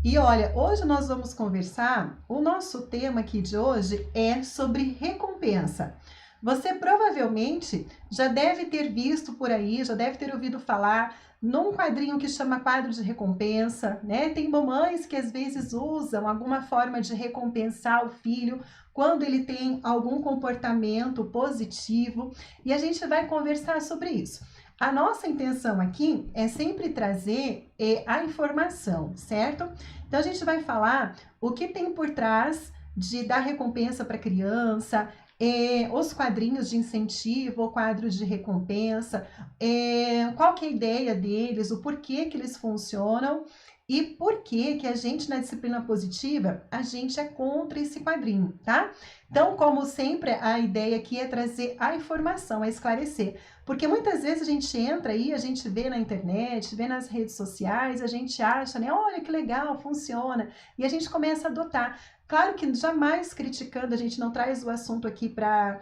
E olha, hoje nós vamos conversar, o nosso tema aqui de hoje é sobre recompensa. Você provavelmente já deve ter visto por aí, já deve ter ouvido falar num quadrinho que chama quadro de recompensa, né? Tem mamães que às vezes usam alguma forma de recompensar o filho quando ele tem algum comportamento positivo, e a gente vai conversar sobre isso. A nossa intenção aqui é sempre trazer a informação, certo? Então a gente vai falar o que tem por trás de dar recompensa para a criança, os quadrinhos de incentivo, quadros de recompensa, qual que é a ideia deles, o porquê que eles funcionam e por que a gente na disciplina positiva, a gente é contra esse quadrinho, tá? Então, como sempre, a ideia aqui é trazer a informação, é esclarecer. Porque muitas vezes a gente entra aí, a gente vê na internet, vê nas redes sociais, a gente acha, né? Olha que legal, funciona. E a gente começa a adotar. Claro que jamais criticando, a gente não traz o assunto aqui para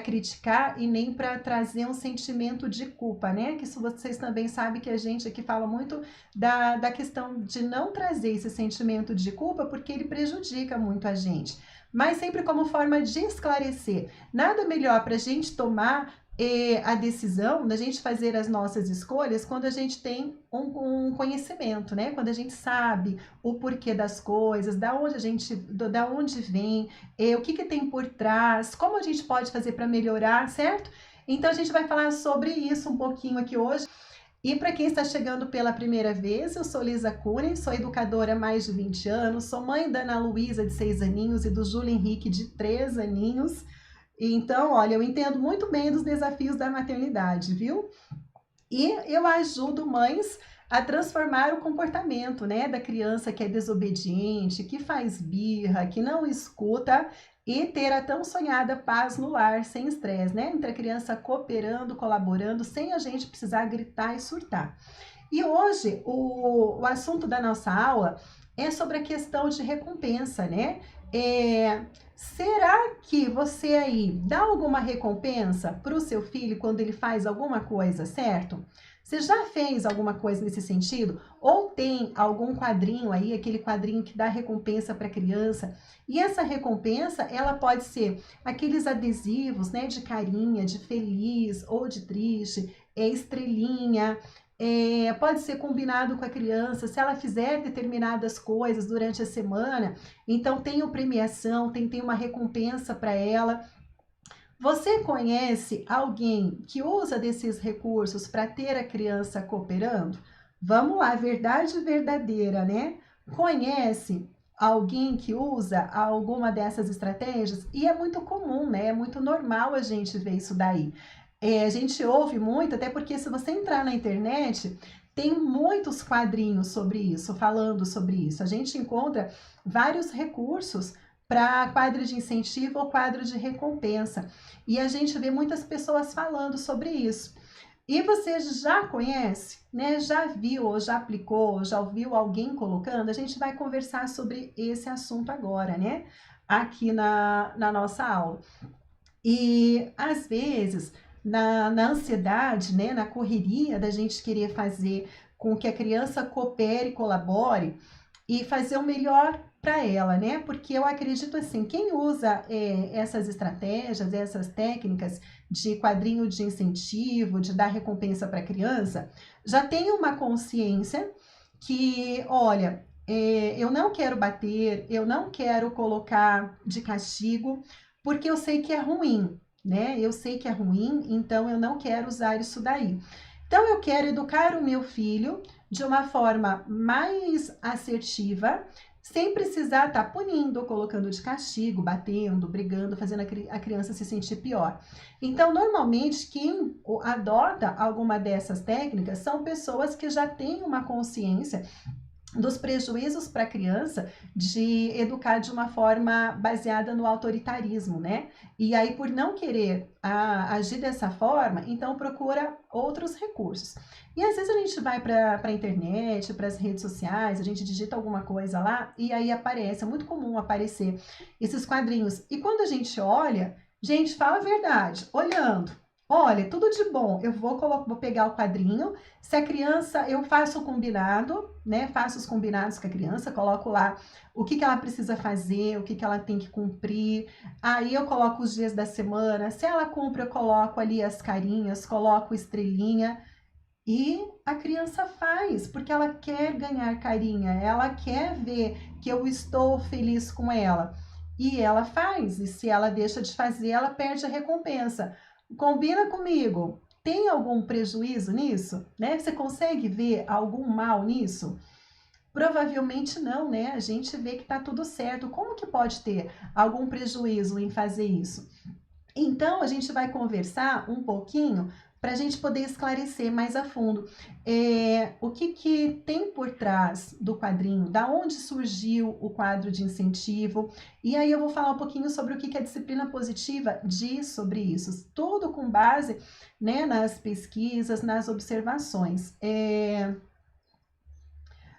criticar e nem para trazer um sentimento de culpa, né? Que isso vocês também sabem que a gente aqui fala muito da questão de não trazer esse sentimento de culpa, porque ele prejudica muito a gente. Mas sempre como forma de esclarecer. Nada melhor para a gente tomar a decisão da gente fazer as nossas escolhas quando a gente tem um conhecimento, né? Quando a gente sabe o porquê das coisas, da onde vem, o que tem por trás, como a gente pode fazer para melhorar, certo? Então a gente vai falar sobre isso um pouquinho aqui hoje. E para quem está chegando pela primeira vez, eu sou Lisa Cury, sou educadora há mais de 20 anos, sou mãe da Ana Luísa, de 6 aninhos, e do Júlio Henrique, de 3 aninhos. Então, olha, eu entendo muito bem dos desafios da maternidade, viu? E eu ajudo mães a transformar o comportamento, né, da criança que é desobediente, que faz birra, que não escuta, e ter a tão sonhada paz no lar, sem estresse, né? Entre a criança cooperando, colaborando, sem a gente precisar gritar e surtar. E hoje o assunto da nossa aula é sobre a questão de recompensa, né? Será que você aí dá alguma recompensa para o seu filho quando ele faz alguma coisa, certo? Você já fez alguma coisa nesse sentido? Ou tem algum quadrinho aí, aquele quadrinho que dá recompensa para a criança? E essa recompensa, ela pode ser aqueles adesivos, né, de carinha, de feliz ou de triste, estrelinha, pode ser combinado com a criança, se ela fizer determinadas coisas durante a semana, então tem uma premiação, tem uma recompensa para ela. Você conhece alguém que usa desses recursos para ter a criança cooperando? Vamos lá, verdade verdadeira, né? Conhece alguém que usa alguma dessas estratégias? E é muito comum, né? É muito normal a gente ver isso daí. A gente ouve muito, até porque se você entrar na internet, tem muitos quadrinhos sobre isso, falando sobre isso. A gente encontra vários recursos para quadro de incentivo ou quadro de recompensa. E a gente vê muitas pessoas falando sobre isso. E você já conhece, né? Já viu, ou já aplicou, ou já ouviu alguém colocando? A gente vai conversar sobre esse assunto agora, né? Aqui na nossa aula. E às vezes, na ansiedade, né? Na correria da gente querer fazer com que a criança coopere e colabore, e fazer o melhor para ela, né? Porque eu acredito assim, quem usa essas estratégias, essas técnicas de quadrinho de incentivo, de dar recompensa para a criança, já tem uma consciência que, olha, eu não quero bater, eu não quero colocar de castigo, porque eu sei que é ruim, né? Eu sei que é ruim, então eu não quero usar isso daí. Então eu quero educar o meu filho de uma forma mais assertiva, sem precisar estar punindo, colocando de castigo, batendo, brigando, fazendo a criança se sentir pior. Então, normalmente, quem adota alguma dessas técnicas são pessoas que já têm uma consciência dos prejuízos para a criança de educar de uma forma baseada no autoritarismo, né? E aí, por não querer agir dessa forma, então procura outros recursos. E às vezes a gente vai para a internet, para as redes sociais, a gente digita alguma coisa lá e aí aparece, é muito comum aparecer esses quadrinhos. E quando a gente olha, gente, fala a verdade, olhando. Olha, tudo de bom. Vou pegar o quadrinho. Se a criança, eu faço o combinado, né? Faço os combinados com a criança, coloco lá o que ela precisa fazer, o que ela tem que cumprir. Aí eu coloco os dias da semana. Se ela cumpre, eu coloco ali as carinhas, coloco estrelinha. E a criança faz, porque ela quer ganhar carinha, ela quer ver que eu estou feliz com ela. E ela faz, e se ela deixa de fazer, ela perde a recompensa. Combina comigo? Tem algum prejuízo nisso? Né? Você consegue ver algum mal nisso? Provavelmente não, né? A gente vê que está tudo certo. Como que pode ter algum prejuízo em fazer isso? Então, a gente vai conversar um pouquinho para a gente poder esclarecer mais a fundo o que tem por trás do quadrinho, da onde surgiu o quadro de incentivo, e aí eu vou falar um pouquinho sobre o que a disciplina positiva diz sobre isso, tudo com base, né, nas pesquisas, nas observações.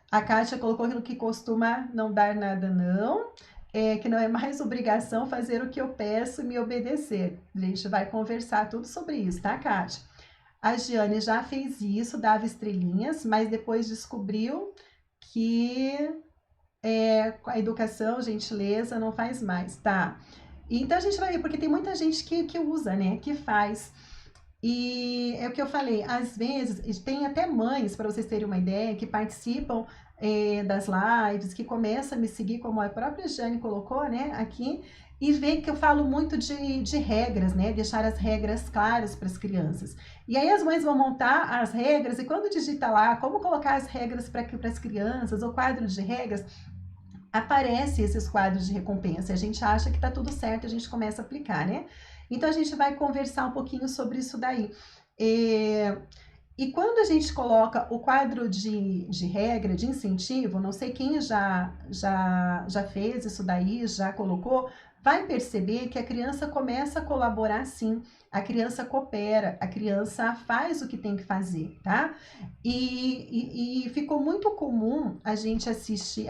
A Kátia colocou aquilo que costuma não dar nada, não. Que não é mais obrigação fazer o que eu peço e me obedecer. A gente vai conversar tudo sobre isso, tá, Kátia? A Giane já fez isso, dava estrelinhas, mas depois descobriu que a educação, gentileza, não faz mais, tá? Então a gente vai ver, porque tem muita gente que usa, né, que faz. E é o que eu falei, às vezes, tem até mães, para vocês terem uma ideia, que participam das lives, que começam a me seguir, como a própria Jane colocou, né, aqui, e vê que eu falo muito de regras, né, deixar as regras claras para as crianças. E aí as mães vão montar as regras, e quando digita lá como colocar as regras para as crianças, ou quadro de regras, aparece esses quadros de recompensa. A gente acha que está tudo certo, a gente começa a aplicar, né? Então a gente vai conversar um pouquinho sobre isso daí. E quando a gente coloca o quadro de regra, de incentivo, não sei quem já fez isso daí, já colocou, vai perceber que a criança começa a colaborar sim, a criança coopera, a criança faz o que tem que fazer, tá? E ficou muito comum a gente assistir,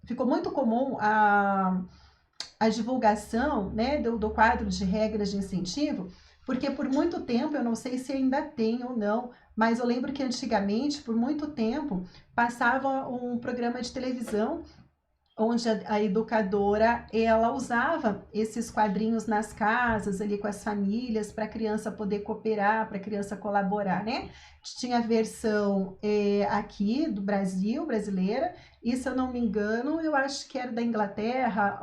ficou muito comum a divulgação, né, do quadro de regras de incentivo, porque por muito tempo, eu não sei se ainda tem ou não, mas eu lembro que antigamente, por muito tempo, passava um programa de televisão onde a educadora, ela usava esses quadrinhos nas casas, ali com as famílias, para a criança poder cooperar, para a criança colaborar, né? Tinha a versão aqui do Brasil, brasileira, e se eu não me engano, eu acho que era da Inglaterra,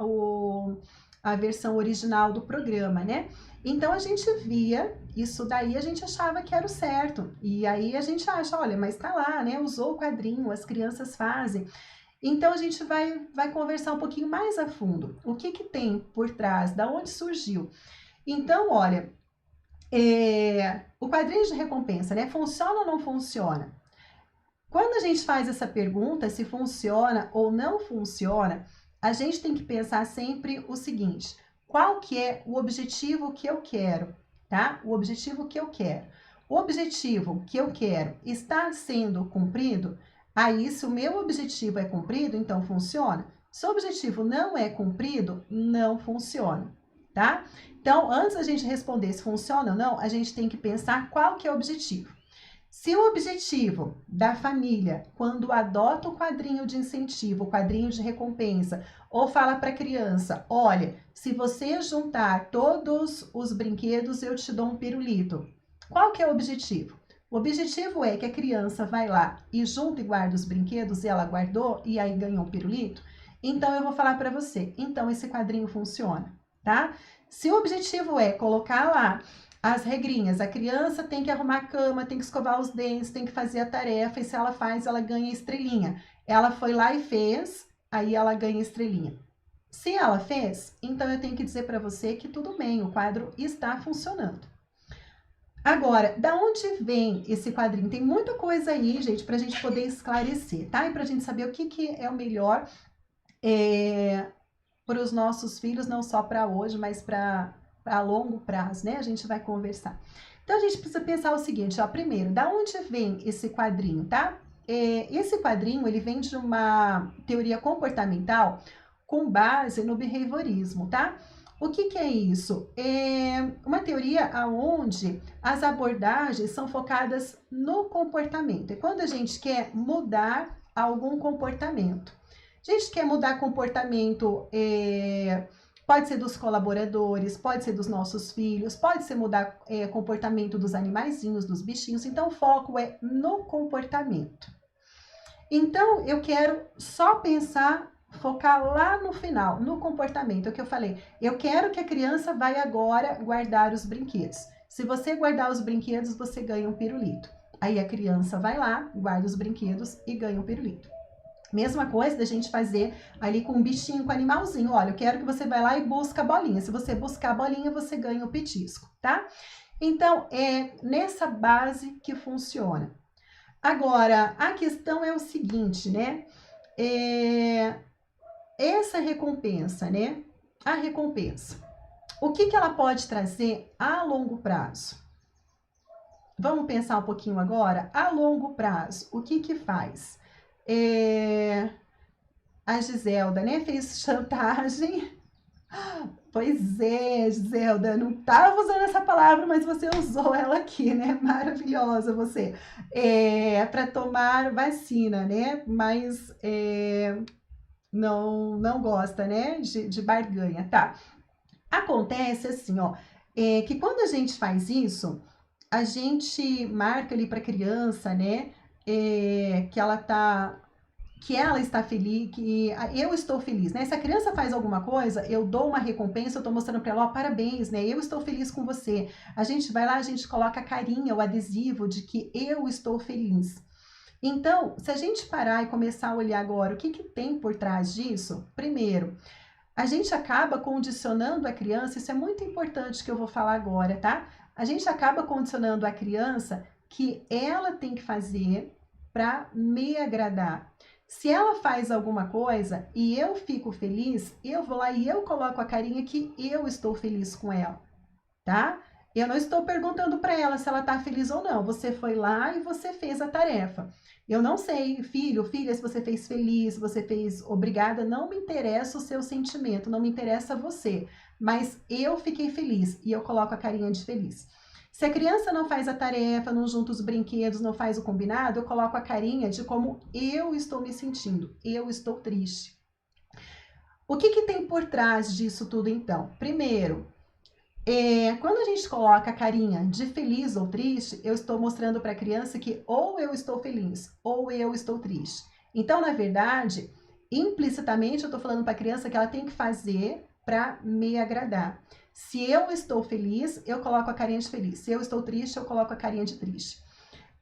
a versão original do programa, né? Então a gente via isso daí, a gente achava que era o certo. E aí a gente acha, olha, mas tá lá, né? Usou o quadrinho, as crianças fazem. Então a gente vai conversar um pouquinho mais a fundo. O que tem por trás? Da onde surgiu? Então, olha, o quadrinho de recompensa, né? Funciona ou não funciona? Quando a gente faz essa pergunta, se funciona ou não funciona, a gente tem que pensar sempre o seguinte: qual que é o objetivo que eu quero, tá? O objetivo que eu quero. O objetivo que eu quero está sendo cumprido? Aí, se o meu objetivo é cumprido, então funciona. Se o objetivo não é cumprido, não funciona, tá? Então, antes da gente responder se funciona ou não, a gente tem que pensar qual que é o objetivo. Se o objetivo da família, quando adota o quadrinho de incentivo, o quadrinho de recompensa, ou fala para a criança, olha, se você juntar todos os brinquedos, eu te dou um pirulito. Qual que é o objetivo? O objetivo é que a criança vai lá e junta e guarda os brinquedos, e ela guardou, e aí ganhou um pirulito. Então, eu vou falar para você, então esse quadrinho funciona, tá? Se o objetivo é colocar lá as regrinhas, a criança tem que arrumar a cama, tem que escovar os dentes, tem que fazer a tarefa, e se ela faz, ela ganha estrelinha. Ela foi lá e fez, aí ela ganha estrelinha. Se ela fez, então eu tenho que dizer para você que tudo bem, o quadro está funcionando. Agora, da onde vem esse quadrinho? Tem muita coisa aí, gente, para a gente poder esclarecer, tá? E para a gente saber o que é o melhor para os nossos filhos, não só para hoje, mas para a longo prazo, né? A gente vai conversar. Então, a gente precisa pensar o seguinte, ó, primeiro, da onde vem esse quadrinho, tá? Esse quadrinho, ele vem de uma teoria comportamental com base no behaviorismo, tá? O que que é isso? É uma teoria onde as abordagens são focadas no comportamento. É quando a gente quer mudar algum comportamento. A gente quer mudar comportamento, pode ser dos colaboradores, pode ser dos nossos filhos, pode ser mudar comportamento dos animaizinhos, dos bichinhos. Então, o foco é no comportamento. Então, eu quero só pensar, focar lá no final, no comportamento, é o que eu falei. Eu quero que a criança vai agora guardar os brinquedos. Se você guardar os brinquedos, você ganha um pirulito. Aí a criança vai lá, guarda os brinquedos e ganha um pirulito. Mesma coisa da gente fazer ali com um bichinho, com um animalzinho. Olha, eu quero que você vai lá e busca a bolinha. Se você buscar a bolinha, você ganha o petisco, tá? Então, é nessa base que funciona. Agora, a questão é o seguinte, né? Essa recompensa, né? A recompensa. O que que ela pode trazer a longo prazo? Vamos pensar um pouquinho agora? A longo prazo, o que que faz? A Giselda, né? Fez chantagem. Pois é, Giselda, não estava usando essa palavra, mas você usou ela aqui, né? Maravilhosa você. Para tomar vacina, né? Mas não gosta, né? De barganha, tá? Acontece assim, ó, que quando a gente faz isso, a gente marca ali para a criança, né? Que ela está feliz, que eu estou feliz, né? Se a criança faz alguma coisa, eu dou uma recompensa, eu estou mostrando para ela, ó, parabéns, né? Eu estou feliz com você. A gente vai lá, a gente coloca a carinha, o adesivo de que eu estou feliz. Então, se a gente parar e começar a olhar agora o que que tem por trás disso, primeiro, a gente acaba condicionando a criança, isso é muito importante que eu vou falar agora, tá? A gente acaba condicionando a criança que ela tem que fazer para me agradar. Se ela faz alguma coisa e eu fico feliz, eu vou lá e eu coloco a carinha que eu estou feliz com ela, tá? Eu não estou perguntando para ela se ela está feliz ou não. Você foi lá e você fez a tarefa. Eu não sei, filho, filha, se você fez feliz, se você fez obrigada, não me interessa o seu sentimento, não me interessa você. Mas eu fiquei feliz e eu coloco a carinha de feliz. Se a criança não faz a tarefa, não junta os brinquedos, não faz o combinado, eu coloco a carinha de como eu estou me sentindo. Eu estou triste. O que que tem por trás disso tudo, então? Primeiro, quando a gente coloca a carinha de feliz ou triste, eu estou mostrando para a criança que ou eu estou feliz ou eu estou triste. Então, na verdade, implicitamente eu estou falando para a criança que ela tem que fazer para me agradar. Se eu estou feliz, eu coloco a carinha de feliz. Se eu estou triste, eu coloco a carinha de triste.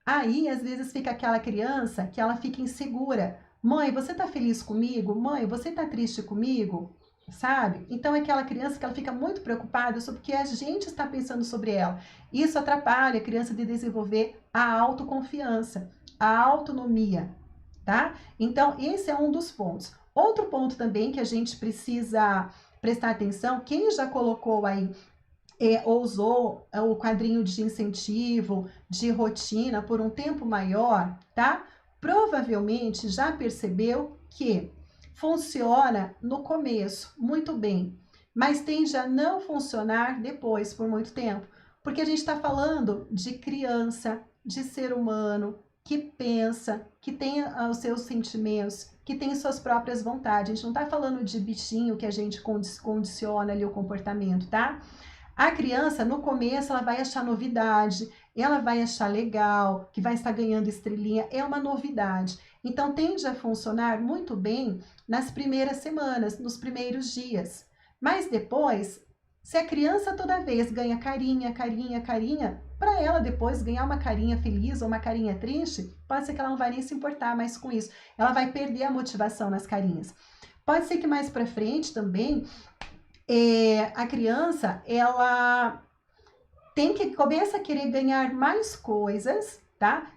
Aí, às vezes, fica aquela criança que ela fica insegura. Mãe, você tá feliz comigo? Mãe, você tá triste comigo? Sabe? Então, é aquela criança que ela fica muito preocupada sobre o que a gente está pensando sobre ela. Isso atrapalha a criança de desenvolver a autoconfiança, a autonomia, tá? Então, esse é um dos pontos. Outro ponto também que a gente precisa prestar atenção, quem já colocou aí ou usou o quadrinho de incentivo, de rotina por um tempo maior, tá? Provavelmente já percebeu que funciona no começo muito bem, mas tende a não funcionar depois por muito tempo, porque a gente está falando de criança, de ser humano que pensa, que tem os seus sentimentos, que tem suas próprias vontades. A gente não está falando de bichinho que a gente condiciona ali o comportamento, tá? A criança, no começo, ela vai achar novidade, ela vai achar legal, que vai estar ganhando estrelinha, é uma novidade. Então, tende a funcionar muito bem nas primeiras semanas, nos primeiros dias. Mas depois, se a criança toda vez ganha carinha, carinha, carinha, para ela depois ganhar uma carinha feliz ou uma carinha triste, pode ser que ela não vai nem se importar mais com isso. Ela vai perder a motivação nas carinhas. Pode ser que mais para frente também a criança, ela começa a querer ganhar mais coisas, tá?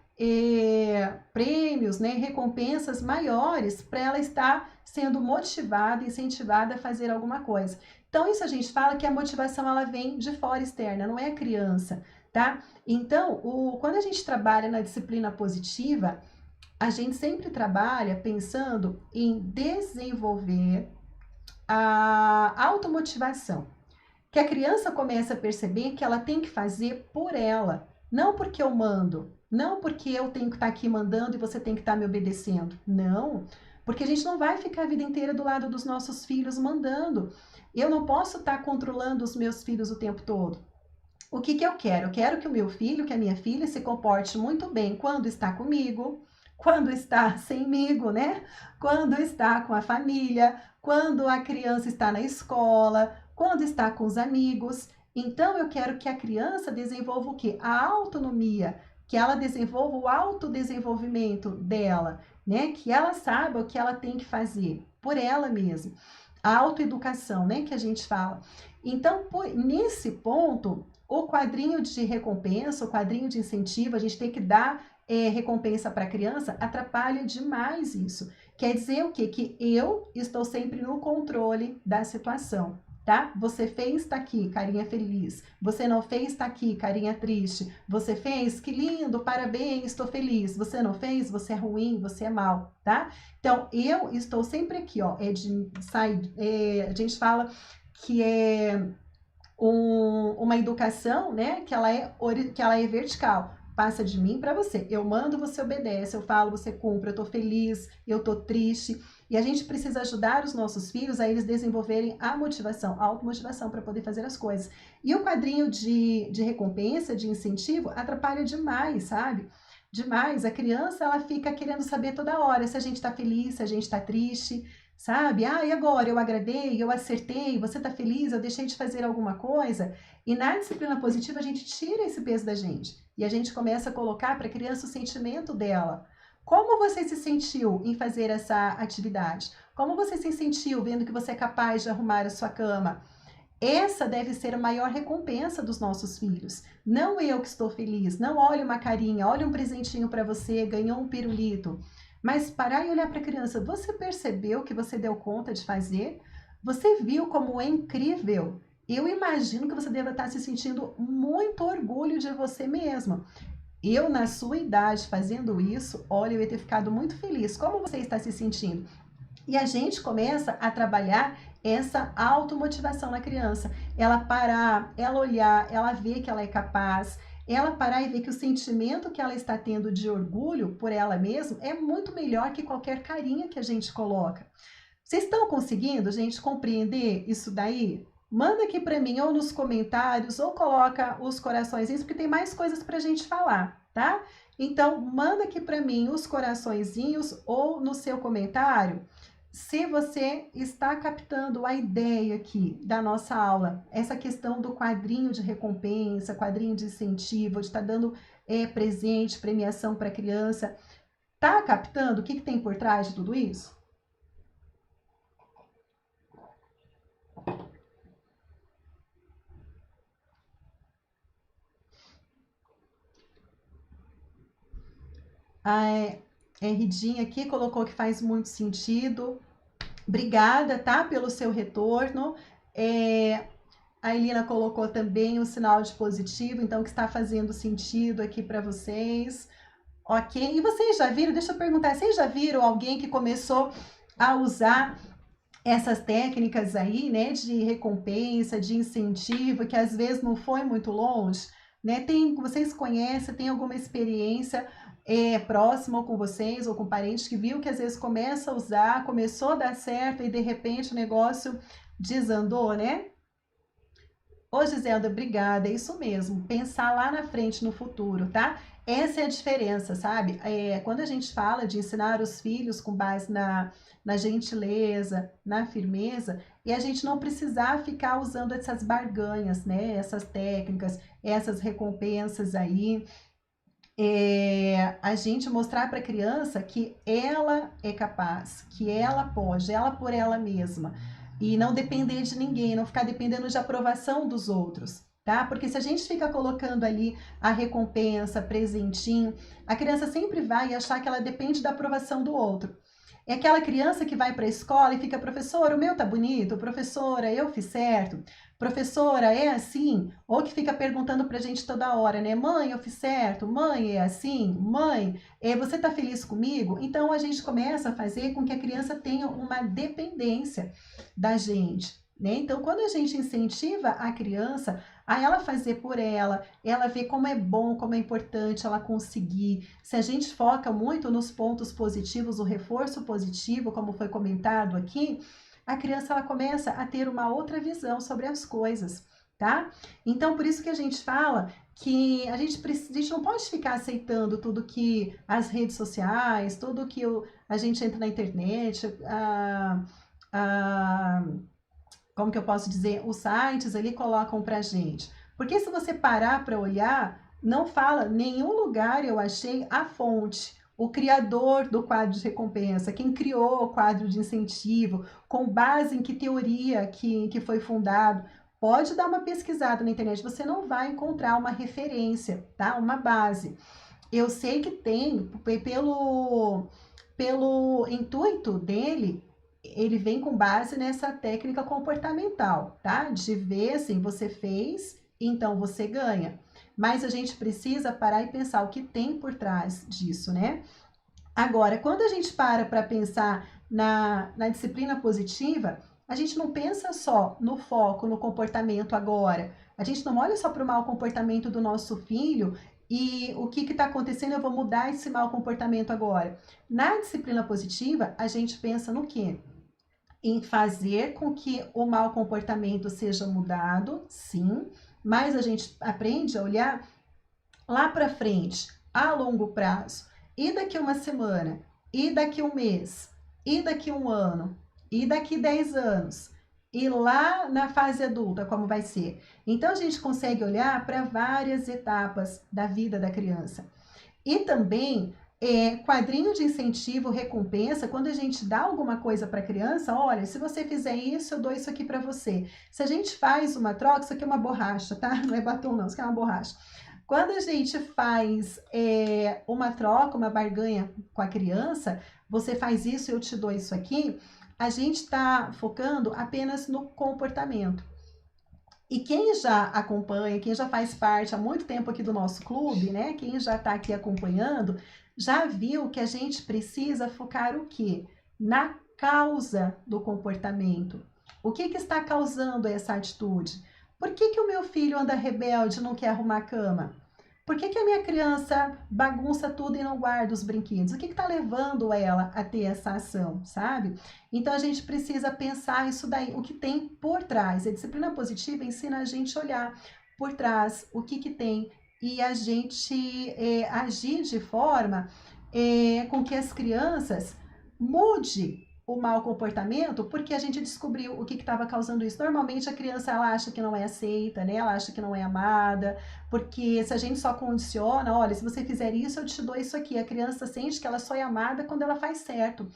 Prêmios, né? Recompensas maiores para ela estar sendo motivada, incentivada a fazer alguma coisa. Então, isso a gente fala que a motivação ela vem de fora externa, não é a criança, tá? Então, quando a gente trabalha na disciplina positiva, a gente sempre trabalha pensando em desenvolver a automotivação. Que a criança comece a perceber que ela tem que fazer por ela, não porque eu mando, não porque eu tenho que estar aqui mandando e você tem que estar me obedecendo. Não, porque a gente não vai ficar a vida inteira do lado dos nossos filhos mandando. Eu não posso estar controlando os meus filhos o tempo todo. O que que eu quero? Eu quero que o meu filho, que a minha filha se comporte muito bem quando está comigo, quando está semigo, né? Quando está com a família, quando a criança está na escola, quando está com os amigos. Então, eu quero que a criança desenvolva o quê? A autonomia, que ela desenvolva o autodesenvolvimento dela, né? Que ela saiba o que ela tem que fazer por ela mesma. A autoeducação, né? Que a gente fala. Então, nesse ponto, o quadrinho de recompensa, o quadrinho de incentivo, a gente tem que dar recompensa para a criança, atrapalha demais isso. Quer dizer o quê? Que eu estou sempre no controle da situação, tá? Você fez, tá aqui, carinha feliz. Você não fez, tá aqui, carinha triste. Você fez, que lindo, parabéns, estou feliz. Você não fez, você é ruim, você é mal, tá? Então, eu estou sempre aqui, ó, a gente fala que é uma educação, né, que ela é vertical. Passa de mim para você. Eu mando, você obedece. Eu falo, você cumpre. Eu tô feliz, eu tô triste. E a gente precisa ajudar os nossos filhos a eles desenvolverem a motivação, a automotivação para poder fazer as coisas. E o quadrinho de recompensa, de incentivo, atrapalha demais, sabe? Demais. A criança, ela fica querendo saber toda hora se a gente tá feliz, se a gente tá triste, sabe? Ah, e agora? Eu agradei, eu acertei, você tá feliz, eu deixei de fazer alguma coisa? E na disciplina positiva, a gente tira esse peso da gente. E a gente começa a colocar para a criança o sentimento dela. Como você se sentiu em fazer essa atividade? Como você se sentiu vendo que você é capaz de arrumar a sua cama? Essa deve ser a maior recompensa dos nossos filhos. Não eu que estou feliz, não olhe uma carinha, olhe um presentinho para você, ganhou um pirulito. Mas parar e olhar para a criança, você percebeu que você deu conta de fazer? Você viu como é incrível? Eu imagino que você deva estar se sentindo muito orgulho de você mesma. Eu, na sua idade, fazendo isso, olha, eu ia ter ficado muito feliz. Como você está se sentindo? E a gente começa a trabalhar essa automotivação na criança. Ela parar, ela olhar, ela ver que ela é capaz, ela parar e ver que o sentimento que ela está tendo de orgulho por ela mesma é muito melhor que qualquer carinha que a gente coloca. Vocês estão conseguindo, gente, compreender isso daí? Manda aqui para mim, ou nos comentários, ou coloca os coraçõezinhos, porque tem mais coisas para a gente falar, tá? Então, manda aqui para mim os coraçõezinhos, ou no seu comentário, se você está captando a ideia aqui da nossa aula, essa questão do quadrinho de recompensa, quadrinho de incentivo, de estar dando presente, premiação para a criança, tá captando o que tem por trás de tudo isso? A Ridinha aqui colocou que faz muito sentido. Obrigada, tá, pelo seu retorno. A Elina colocou também um sinal de positivo, então que está fazendo sentido aqui para vocês. Ok? E vocês já viram? Deixa eu perguntar, vocês já viram alguém que começou a usar essas técnicas aí, né, de recompensa, de incentivo, que às vezes não foi muito longe, né? Vocês conhecem, tem alguma experiência próxima ou com vocês ou com parentes que viu que às vezes começa a usar, começou a dar certo e de repente o negócio desandou, né? Ô, Giselda, obrigada, é isso mesmo, pensar lá na frente, no futuro, tá? Essa é a diferença, sabe? Quando a gente fala de ensinar os filhos com base na gentileza, na firmeza, e a gente não precisar ficar usando essas barganhas, né? Essas técnicas, essas recompensas aí, a gente mostrar para a criança que ela é capaz, que ela pode, ela por ela mesma. E não depender de ninguém, não ficar dependendo de aprovação dos outros, tá? Porque se a gente fica colocando ali a recompensa, presentinho, a criança sempre vai achar que ela depende da aprovação do outro. É aquela criança que vai para a escola e fica, professora, o meu tá bonito, professora, eu fiz certo, professora, é assim? Ou que fica perguntando pra gente toda hora, né? Mãe, eu fiz certo, mãe, é assim, mãe, você tá feliz comigo? Então a gente começa a fazer com que a criança tenha uma dependência da gente. né? Então, quando a gente incentiva a criança a ela fazer por ela vê como é bom, como é importante ela conseguir. Se a gente foca muito nos pontos positivos, o reforço positivo, como foi comentado aqui, a criança ela começa a ter uma outra visão sobre as coisas, tá? Então, por isso que a gente fala que a gente não pode ficar aceitando tudo que as redes sociais, tudo que a gente entra na internet, a como que eu posso dizer, os sites ali colocam pra gente. Porque se você parar para olhar, não fala nenhum lugar eu achei a fonte, o criador do quadro de recompensa, quem criou o quadro de incentivo, com base em que teoria que foi fundado. Pode dar uma pesquisada na internet, você não vai encontrar uma referência, tá? Uma base. Eu sei que tem, pelo intuito dele, ele vem com base nessa técnica comportamental, tá? De ver assim, você fez, então você ganha. Mas a gente precisa parar e pensar o que tem por trás disso, né? Agora, quando a gente para pensar na disciplina positiva, a gente não pensa só no foco, no comportamento agora. A gente não olha só para o mau comportamento do nosso filho e o que está acontecendo, eu vou mudar esse mau comportamento agora. Na disciplina positiva, a gente pensa no quê? Em fazer com que o mau comportamento seja mudado, sim, mas a gente aprende a olhar lá para frente, a longo prazo, e daqui uma semana, e daqui um mês, e daqui um ano, e daqui 10 anos, e lá na fase adulta, como vai ser. Então a gente consegue olhar para várias etapas da vida da criança. E também quadrinho de incentivo, recompensa, quando a gente dá alguma coisa para a criança, olha, se você fizer isso, eu dou isso aqui para você. Se a gente faz uma troca, isso aqui é uma borracha, tá? Não é batom não, isso aqui é uma borracha. Quando a gente faz uma troca, uma barganha com a criança, você faz isso, eu te dou isso aqui, a gente está focando apenas no comportamento. E quem já acompanha, quem já faz parte há muito tempo aqui do nosso clube, né? Quem já está aqui acompanhando, já viu que a gente precisa focar o quê? Na causa do comportamento. O que está causando essa atitude? Por que o meu filho anda rebelde e não quer arrumar a cama? Por que a minha criança bagunça tudo e não guarda os brinquedos? O que está levando ela a ter essa ação, sabe? Então a gente precisa pensar isso daí, o que tem por trás. A disciplina positiva ensina a gente a olhar por trás o que tem e a gente agir de forma com que as crianças mude o mau comportamento, porque a gente descobriu o que estava causando isso. Normalmente a criança ela acha que não é aceita, né? Ela acha que não é amada, porque se a gente só condiciona, olha, se você fizer isso, eu te dou isso aqui. A criança sente que ela só é amada quando ela faz certo,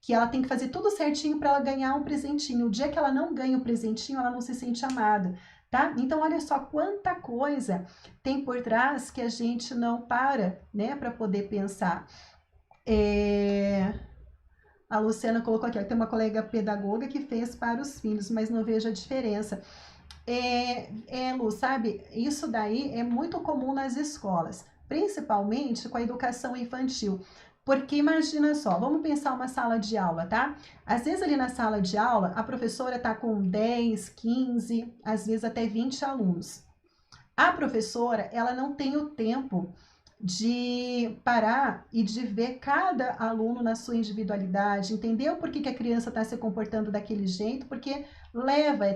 que ela tem que fazer tudo certinho para ela ganhar um presentinho. O dia que ela não ganha o presentinho, ela não se sente amada, tá? Então olha só quanta coisa tem por trás que a gente não para, né, para poder pensar. A Luciana colocou aqui, ó, tem uma colega pedagoga que fez para os filhos, mas não vejo a diferença. Lu, sabe, isso daí é muito comum nas escolas, principalmente com a educação infantil. Porque imagina só, vamos pensar uma sala de aula, tá? Às vezes ali na sala de aula, a professora tá com 10, 15, às vezes até 20 alunos. A professora, ela não tem o tempo de parar e de ver cada aluno na sua individualidade, entender por que a criança está se comportando daquele jeito, porque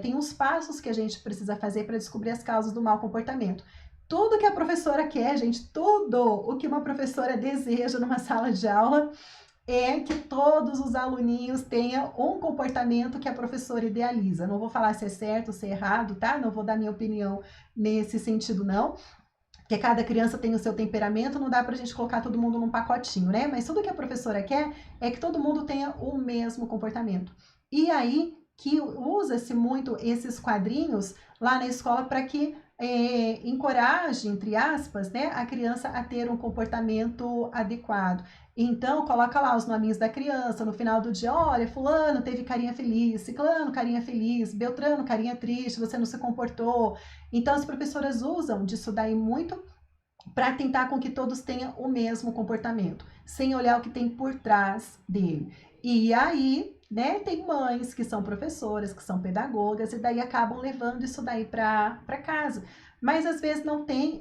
tem uns passos que a gente precisa fazer para descobrir as causas do mau comportamento. Tudo que a professora quer, gente, tudo o que uma professora deseja numa sala de aula é que todos os aluninhos tenham um comportamento que a professora idealiza. Não vou falar se é certo ou se é errado, tá? Não vou dar minha opinião nesse sentido, não. Porque cada criança tem o seu temperamento, não dá pra gente colocar todo mundo num pacotinho, né? Mas tudo que a professora quer é que todo mundo tenha o mesmo comportamento. E aí que usa-se muito esses quadrinhos lá na escola para que encoraje, entre aspas, né, a criança a ter um comportamento adequado. Então, coloca lá os nominhos da criança, no final do dia, olha, fulano teve carinha feliz, ciclano carinha feliz, beltrano carinha triste, você não se comportou. Então, as professoras usam disso daí muito para tentar com que todos tenham o mesmo comportamento, sem olhar o que tem por trás dele. E aí né, tem mães que são professoras, que são pedagogas, e daí acabam levando isso daí para casa. Mas às vezes não tem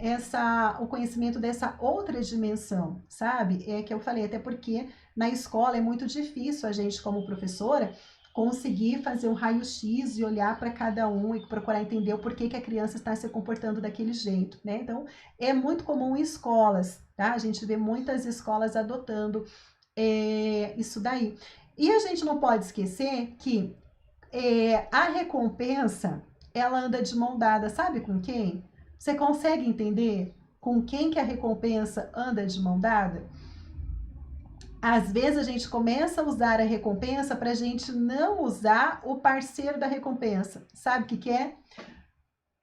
o conhecimento dessa outra dimensão, sabe? É que eu falei, até porque na escola é muito difícil a gente, como professora, conseguir fazer um raio-x e olhar para cada um e procurar entender o porquê que a criança está se comportando daquele jeito, né? Então, é muito comum em escolas, tá? A gente vê muitas escolas adotando isso daí. E a gente não pode esquecer que a recompensa, ela anda de mão dada, sabe com quem? Você consegue entender com quem que a recompensa anda de mão dada? Às vezes a gente começa a usar a recompensa para a gente não usar o parceiro da recompensa. Sabe o que é?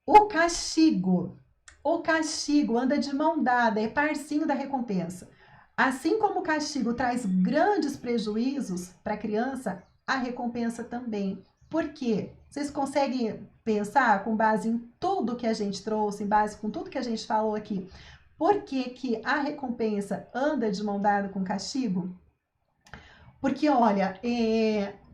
O castigo. O castigo anda de mão dada, é parcinho da recompensa. Assim como o castigo traz grandes prejuízos para a criança, a recompensa também. Por quê? Vocês conseguem pensar com base em tudo que a gente trouxe, em base com tudo que a gente falou aqui, por que que a recompensa anda de mão dada com o castigo? Porque, olha,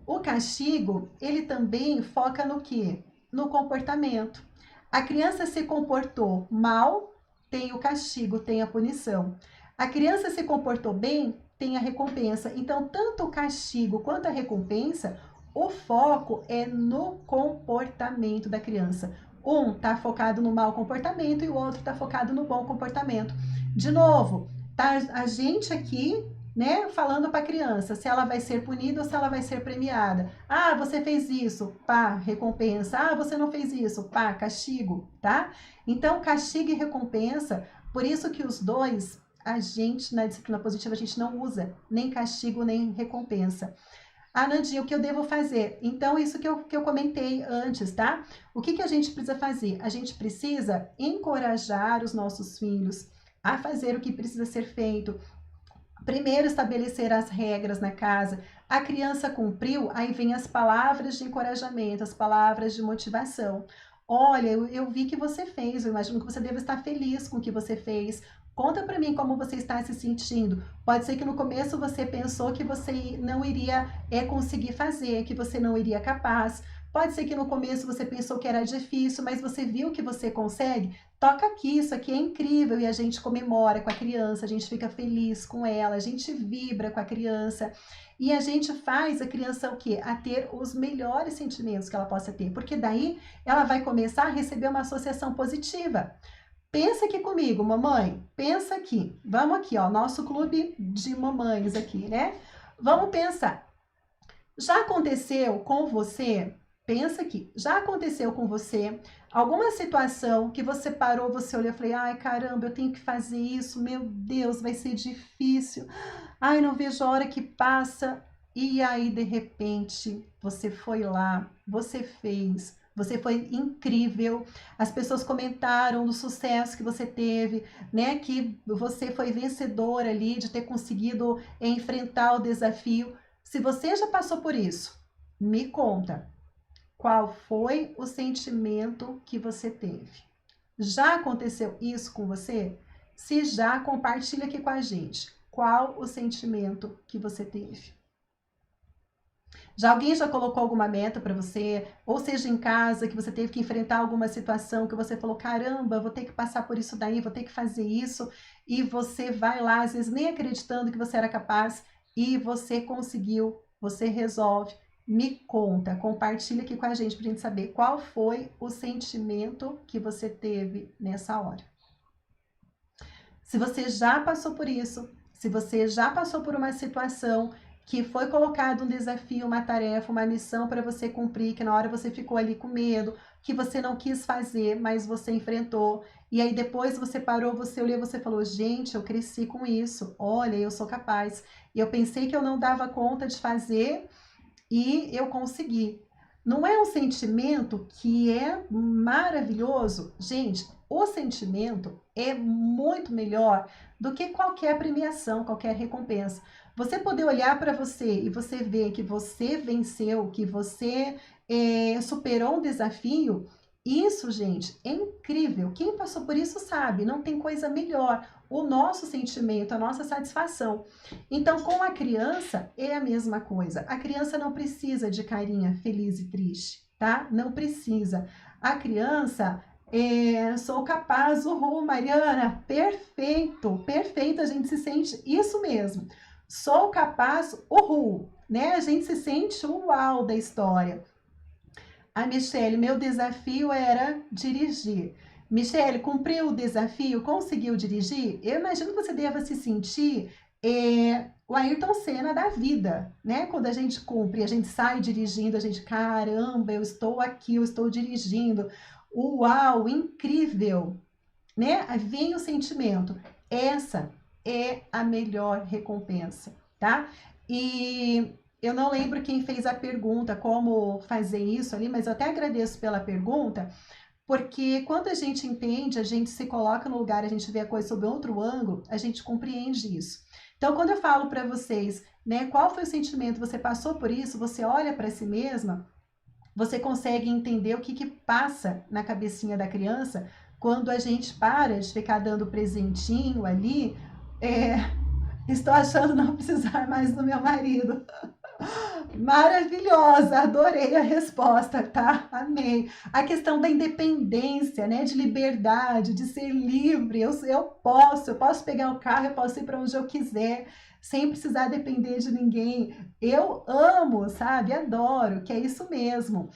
o castigo, ele também foca no quê? No comportamento. A criança se comportou mal, tem o castigo, tem a punição. A criança se comportou bem, tem a recompensa. Então, tanto o castigo quanto a recompensa, o foco é no comportamento da criança. Um está focado no mau comportamento e o outro está focado no bom comportamento. De novo, tá a gente aqui, né, falando para a criança se ela vai ser punida ou se ela vai ser premiada. Ah, você fez isso, pá, recompensa. Ah, você não fez isso, pá, castigo, tá? Então, castigo e recompensa, por isso que os dois, a gente, na disciplina positiva, a gente não usa nem castigo nem recompensa. Ah, Nandinha, o que eu devo fazer? Então, isso que eu comentei antes, tá? O que a gente precisa fazer? A gente precisa encorajar os nossos filhos a fazer o que precisa ser feito. Primeiro, estabelecer as regras na casa. A criança cumpriu, aí vem as palavras de encorajamento, as palavras de motivação. Olha, eu vi que você fez, eu imagino que você deve estar feliz com o que você fez. Conta para mim como você está se sentindo. Pode ser que no começo você pensou que você não iria conseguir fazer, que você não iria capaz. Pode ser que no começo você pensou que era difícil, mas você viu que você consegue. Toca aqui, isso aqui é incrível, e a gente comemora com a criança, a gente fica feliz com ela, a gente vibra com a criança e a gente faz a criança o quê? A ter os melhores sentimentos que ela possa ter, porque daí ela vai começar a receber uma associação positiva. Pensa aqui comigo, mamãe, pensa aqui, vamos aqui, ó, nosso clube de mamães aqui, né? Vamos pensar, já aconteceu com você? Pensa aqui, já aconteceu com você alguma situação que você parou, você olhou e falou, ai caramba, eu tenho que fazer isso, meu Deus, vai ser difícil, ai não vejo a hora que passa, e aí de repente você foi lá, você fez, você foi incrível, as pessoas comentaram do sucesso que você teve, né, que você foi vencedora ali de ter conseguido enfrentar o desafio. Se você já passou por isso, me conta. Qual foi o sentimento que você teve? Já aconteceu isso com você? Se já, compartilha aqui com a gente. Qual o sentimento que você teve? Alguém já colocou alguma meta para você? Ou seja, em casa, que você teve que enfrentar alguma situação que você falou, caramba, vou ter que passar por isso daí, vou ter que fazer isso, e você vai lá, às vezes nem acreditando que você era capaz, e você conseguiu, você resolve. Me conta, compartilha aqui com a gente para a gente saber qual foi o sentimento que você teve nessa hora. Se você já passou por isso, se você já passou por uma situação que foi colocado um desafio, uma tarefa, uma missão para você cumprir, que na hora você ficou ali com medo, que você não quis fazer, mas você enfrentou, e aí depois você parou, você olhou e você falou, gente, eu cresci com isso, olha, eu sou capaz. E eu pensei que eu não dava conta de fazer, e eu consegui. Não é um sentimento que é maravilhoso? Gente, o sentimento é muito melhor do que qualquer premiação, qualquer recompensa. Você poder olhar para você e você ver que você venceu, que você superou um desafio Isso, gente, é incrível. Quem passou por isso sabe, não tem coisa melhor. O nosso sentimento, a nossa satisfação. Então, com a criança, é a mesma coisa. A criança não precisa de carinha feliz e triste, tá? Não precisa. A criança, sou capaz, uhul, Mariana, perfeito, perfeito, a gente se sente isso mesmo. Sou capaz, uhul, né? A gente se sente o uau da história. A Michele, meu desafio era dirigir. Michele, cumpriu o desafio? Conseguiu dirigir? Eu imagino que você deva se sentir o Ayrton Senna da vida, né? Quando a gente cumpre, a gente sai dirigindo, a gente, caramba, eu estou aqui, eu estou dirigindo. Uau, incrível, né? Vem o sentimento. Essa é a melhor recompensa, tá? E eu não lembro quem fez a pergunta, como fazer isso ali, mas eu até agradeço pela pergunta, porque quando a gente entende, a gente se coloca no lugar, a gente vê a coisa sob outro ângulo, a gente compreende isso. Então, quando eu falo para vocês, né, qual foi o sentimento, você passou por isso, você olha para si mesma, você consegue entender o que passa na cabecinha da criança quando a gente para de ficar dando presentinho ali. Estou achando não precisar mais do meu marido. Maravilhosa, adorei a resposta, tá? Amei. A questão da independência, né? De liberdade, de ser livre. Eu posso pegar o carro, eu posso ir para onde eu quiser, sem precisar depender de ninguém. Eu amo, sabe? Adoro, que é isso mesmo.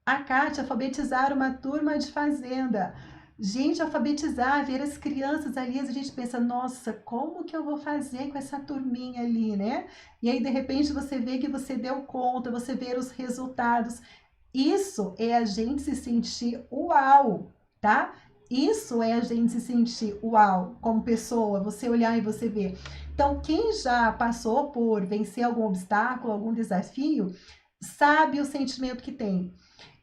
A Kátia, alfabetizar uma turma de fazenda. Gente, alfabetizar, ver as crianças ali, a gente pensa, nossa, como que eu vou fazer com essa turminha ali, né? E aí, de repente, você vê que você deu conta, você vê os resultados. Isso é a gente se sentir uau, tá? Isso é a gente se sentir uau como pessoa, você olhar e você ver. Então, quem já passou por vencer algum obstáculo, algum desafio, sabe o sentimento que tem.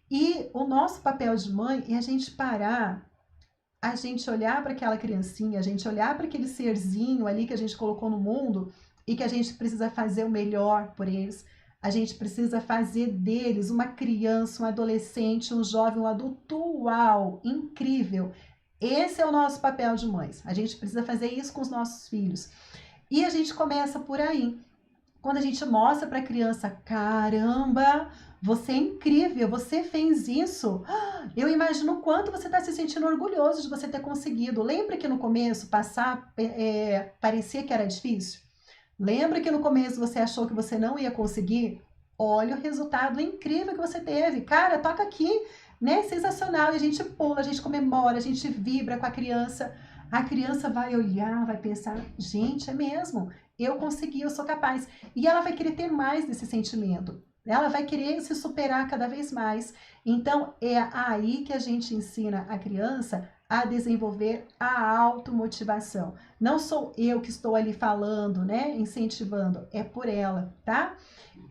E o nosso papel de mãe é a gente parar, a gente olhar para aquela criancinha, a gente olhar para aquele serzinho ali que a gente colocou no mundo e que a gente precisa fazer o melhor por eles. A gente precisa fazer deles uma criança, um adolescente, um jovem, um adulto uau, incrível. Esse é o nosso papel de mães. A gente precisa fazer isso com os nossos filhos. E a gente começa por aí. Quando a gente mostra para a criança, caramba, você é incrível, você fez isso. Eu imagino o quanto você está se sentindo orgulhoso de você ter conseguido. Lembra que no começo passar parecia que era difícil? Lembra que no começo você achou que você não ia conseguir? Olha o resultado incrível que você teve. Cara, toca aqui, né? Sensacional. E a gente pula, a gente comemora, a gente vibra com a criança. A criança vai olhar, vai pensar, gente, é mesmo, eu consegui, eu sou capaz. E ela vai querer ter mais desse sentimento. Ela vai querer se superar cada vez mais. Então, é aí que a gente ensina a criança a desenvolver a automotivação. Não sou eu que estou ali falando, né, incentivando, é por ela, tá?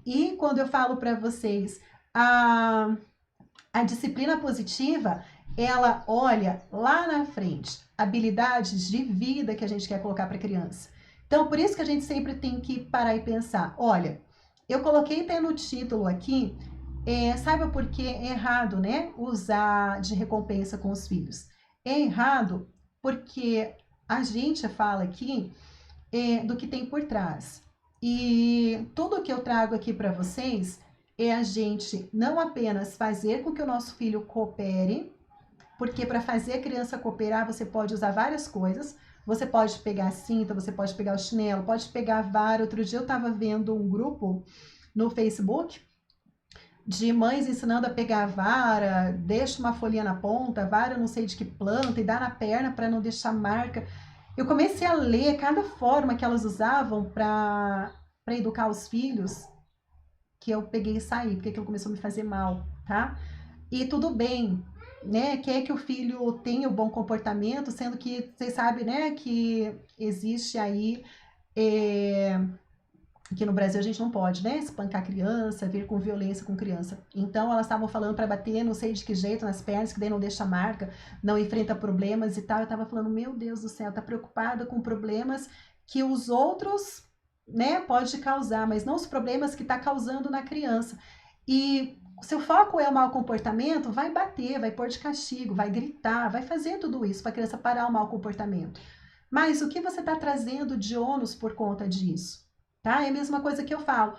E quando eu falo para vocês, a disciplina positiva, ela olha lá na frente, habilidades de vida que a gente quer colocar para a criança. Então, por isso que a gente sempre tem que parar e pensar, olha, eu coloquei até no título aqui, saiba por que é errado, né, usar de recompensa com os filhos. É errado porque a gente fala aqui do que tem por trás. E tudo que eu trago aqui para vocês é a gente não apenas fazer com que o nosso filho coopere, porque para fazer a criança cooperar você pode usar várias coisas. Você pode pegar a cinta, você pode pegar o chinelo, pode pegar a vara. Outro dia eu estava vendo um grupo no Facebook de mães ensinando a pegar a vara, deixa uma folhinha na ponta, vara não sei de que planta e dá na perna para não deixar marca. Eu comecei a ler cada forma que elas usavam para educar os filhos, que eu peguei e saí, porque aquilo começou a me fazer mal, tá? E tudo bem, né? Quer que o filho tenha o bom comportamento, sendo que vocês sabem, né, que existe aí que no Brasil a gente não pode, né, espancar criança, vir com violência com criança. Então elas estavam falando para bater, não sei de que jeito, nas pernas, que daí não deixa marca, não enfrenta problemas e tal. Eu tava falando, meu Deus do céu, tá preocupada com problemas que os outros, né, pode causar, mas não os problemas que tá causando na criança. E seu foco é o mau comportamento, vai bater, vai pôr de castigo, vai gritar, vai fazer tudo isso para a criança parar o mau comportamento. Mas o que você está trazendo de ônus por conta disso? Tá? É a mesma coisa que eu falo.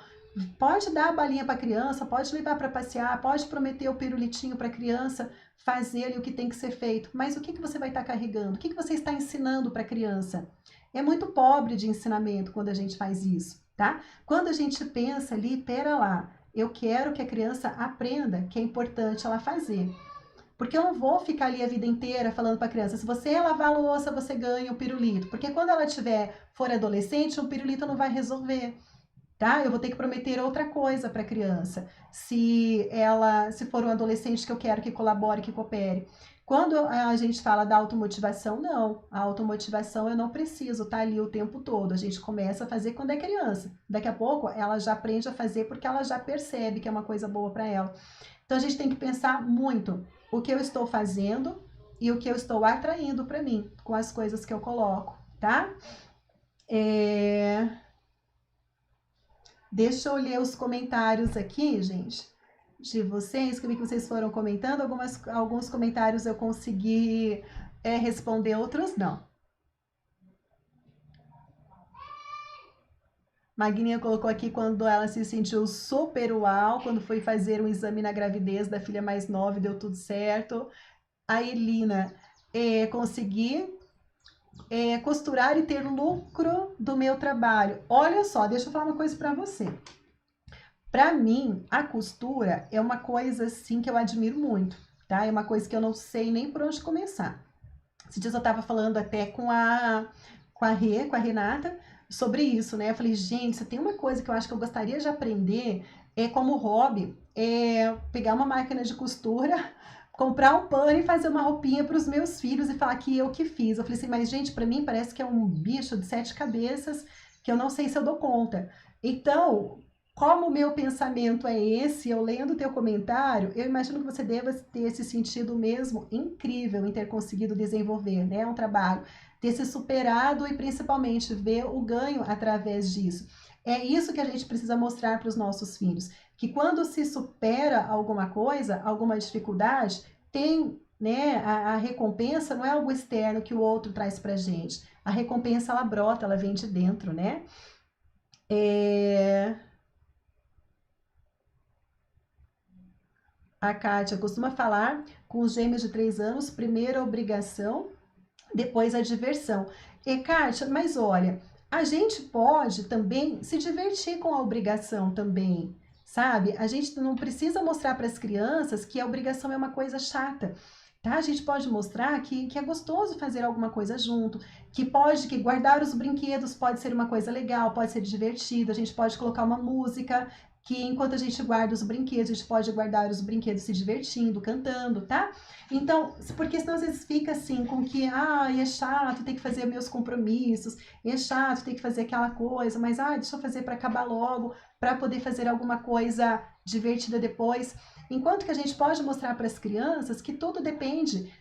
Pode dar a balinha para a criança, pode levar para passear, pode prometer o pirulitinho para a criança fazer ali o que tem que ser feito. Mas o que você vai estar carregando? O que você está ensinando para a criança? É muito pobre de ensinamento quando a gente faz isso, tá? Quando a gente pensa ali, pera lá, eu quero que a criança aprenda que é importante ela fazer. Porque eu não vou ficar ali a vida inteira falando para a criança, se você lavar a louça, você ganha o pirulito. Porque quando ela for adolescente, o pirulito não vai resolver. Tá? Eu vou ter que prometer outra coisa para a criança, se for um adolescente que eu quero que colabore, que coopere. Quando a gente fala da automotivação, não. A automotivação eu não preciso estar ali o tempo todo. A gente começa a fazer quando é criança. Daqui a pouco ela já aprende a fazer porque ela já percebe que é uma coisa boa para ela. Então a gente tem que pensar muito o que eu estou fazendo e o que eu estou atraindo para mim com as coisas que eu coloco, tá? Deixa eu ler os comentários aqui, gente, de vocês, que eu vi que vocês foram comentando. Alguns comentários eu consegui responder, outros não. Magninha colocou aqui quando ela se sentiu super uau, quando foi fazer um exame na gravidez da filha mais nova e deu tudo certo. A Elina, consegui costurar e ter lucro do meu trabalho. Olha só, deixa eu falar uma coisa para você. Para mim, a costura é uma coisa assim que eu admiro muito, tá? É uma coisa que eu não sei nem por onde começar. Esses dias eu estava falando até com a Renata, sobre isso, né? Eu falei, gente, se tem uma coisa que eu acho que eu gostaria de aprender, como hobby, pegar uma máquina de costura, comprar um pano e fazer uma roupinha para os meus filhos e falar que eu que fiz. Eu falei assim, mas gente, para mim parece que é um bicho de 7 cabeças que eu não sei se eu dou conta. Então, como o meu pensamento é esse, eu lendo o teu comentário, eu imagino que você deva ter esse sentido mesmo incrível em ter conseguido desenvolver, né, um trabalho, ter se superado e principalmente ver o ganho através disso. É isso que a gente precisa mostrar para os nossos filhos, que quando se supera alguma coisa, alguma dificuldade, tem, né, a recompensa não é algo externo que o outro traz para a gente. A recompensa, ela brota, ela vem de dentro, né? A Kátia costuma falar com os gêmeos de 3 anos, primeiro a obrigação, depois a diversão. E Kátia, mas olha, a gente pode também se divertir com a obrigação também, sabe? A gente não precisa mostrar para as crianças que a obrigação é uma coisa chata. Tá? A gente pode mostrar que é gostoso fazer alguma coisa junto, que guardar os brinquedos pode ser uma coisa legal, pode ser divertido, a gente pode colocar uma música, que enquanto a gente guarda os brinquedos, a gente pode guardar os brinquedos se divertindo, cantando, tá? Então, porque senão às vezes fica assim, com que, é chato, tem que fazer meus compromissos, é chato, tem que fazer aquela coisa, mas, deixa eu fazer para acabar logo, para poder fazer alguma coisa divertida depois. Enquanto que a gente pode mostrar para as crianças que tudo depende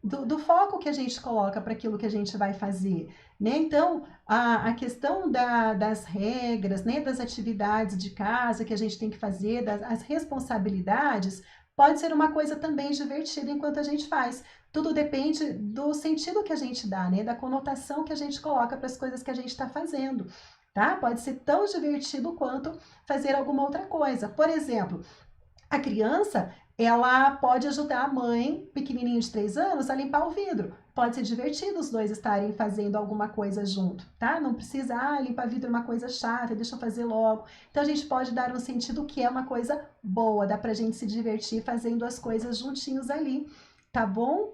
do foco que a gente coloca para aquilo que a gente vai fazer, né? Então, a questão das regras, né, das atividades de casa que a gente tem que fazer, as responsabilidades, pode ser uma coisa também divertida enquanto a gente faz. Tudo depende do sentido que a gente dá, né, da conotação que a gente coloca para as coisas que a gente está fazendo, tá? Pode ser tão divertido quanto fazer alguma outra coisa. Por exemplo, a criança, ela pode ajudar a mãe, pequenininho de 3 anos, a limpar o vidro. Pode ser divertido os dois estarem fazendo alguma coisa junto, tá? Não precisa, limpar vidro é uma coisa chata, deixa eu fazer logo. Então, a gente pode dar um sentido que é uma coisa boa, dá pra gente se divertir fazendo as coisas juntinhos ali, tá bom?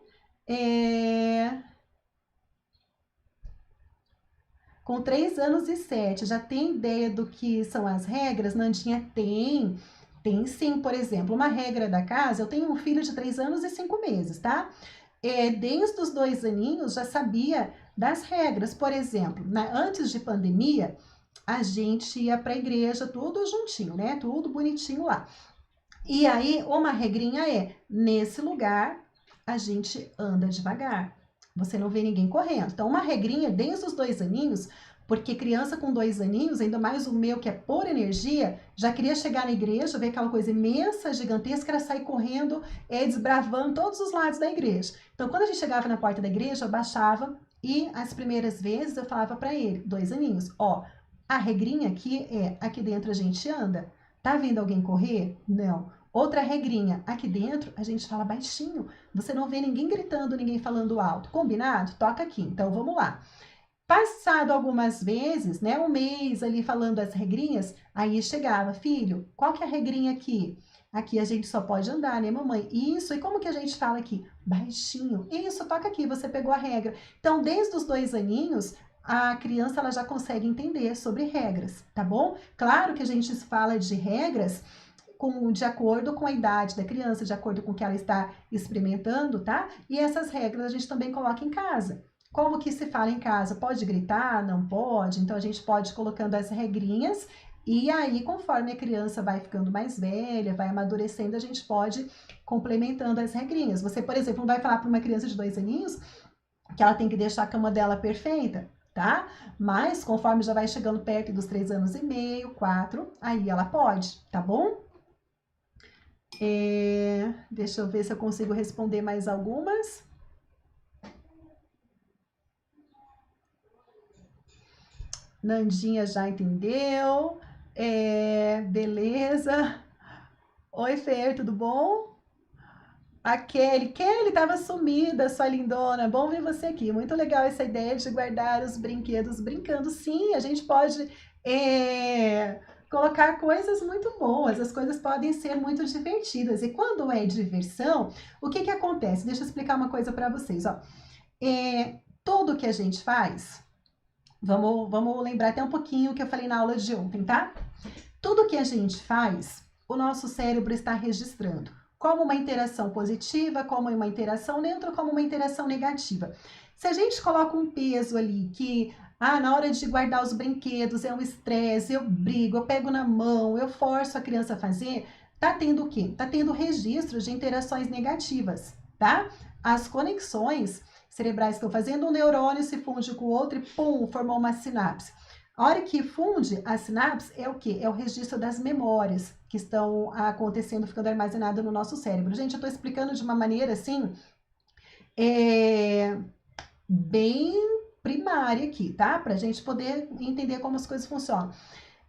Com 3 anos e 7, já tem ideia do que são as regras? Nandinha, tem. Tem sim, por exemplo, uma regra da casa, eu tenho um filho de 3 anos e 5 meses, tá? Desde os 2 aninhos já sabia das regras, por exemplo, antes de pandemia, a gente ia para a igreja tudo juntinho, né? Tudo bonitinho lá. E aí, uma regrinha nesse lugar, a gente anda devagar. Você não vê ninguém correndo. Então, uma regrinha desde os 2 aninhos, Porque criança com 2 aninhos, ainda mais o meu que é por energia, já queria chegar na igreja, ver aquela coisa imensa, gigantesca, era sair correndo, desbravando todos os lados da igreja. Então, quando a gente chegava na porta da igreja, eu baixava e as primeiras vezes eu falava para ele, 2 aninhos, ó, a regrinha aqui é, aqui dentro a gente anda. Tá vendo alguém correr? Não. Outra regrinha, aqui dentro a gente fala baixinho. Você não vê ninguém gritando, ninguém falando alto. Combinado? Toca aqui. Então vamos lá. Passado algumas vezes, né, um mês ali falando as regrinhas, aí chegava, filho, qual que é a regrinha aqui? Aqui a gente só pode andar, né, mamãe? Isso, e como que a gente fala aqui? Baixinho. Isso, toca aqui, você pegou a regra. Então, desde os 2 aninhos, a criança ela já consegue entender sobre regras, tá bom? Claro que a gente fala de regras de acordo com a idade da criança, de acordo com o que ela está experimentando, tá? E essas regras a gente também coloca em casa. Como que se fala em casa? Pode gritar? Não pode? Então a gente pode ir colocando as regrinhas e aí, conforme a criança vai ficando mais velha, vai amadurecendo, a gente pode ir complementando as regrinhas. Você, por exemplo, não vai falar para uma criança de 2 aninhos que ela tem que deixar a cama dela perfeita, tá? Mas conforme já vai chegando perto dos 3 anos e meio, 4, aí ela pode, tá bom? Deixa eu ver se eu consigo responder mais algumas. Nandinha já entendeu. Beleza. Oi, Fer, tudo bom? A Kelly estava sumida, sua lindona. Bom ver você aqui. Muito legal essa ideia de guardar os brinquedos brincando. Sim, a gente pode colocar coisas muito boas. As coisas podem ser muito divertidas. E quando é diversão, o que acontece? Deixa eu explicar uma coisa para vocês. Ó. Tudo que a gente faz, vamos lembrar até um pouquinho o que eu falei na aula de ontem, tá? Tudo que a gente faz, o nosso cérebro está registrando como uma interação positiva, como uma interação neutra, como uma interação negativa. Se a gente coloca um peso ali que, na hora de guardar os brinquedos é um estresse, eu brigo, eu pego na mão, eu forço a criança a fazer, tá tendo o quê? Tá tendo registros de interações negativas, tá? As conexões cerebrais que estão fazendo, um neurônio se funde com o outro e pum, formou uma sinapse. A hora que funde a sinapse é o quê? É o registro das memórias que estão acontecendo, ficando armazenadas no nosso cérebro. Gente, eu estou explicando de uma maneira assim, bem primária aqui, tá? Para a gente poder entender como as coisas funcionam.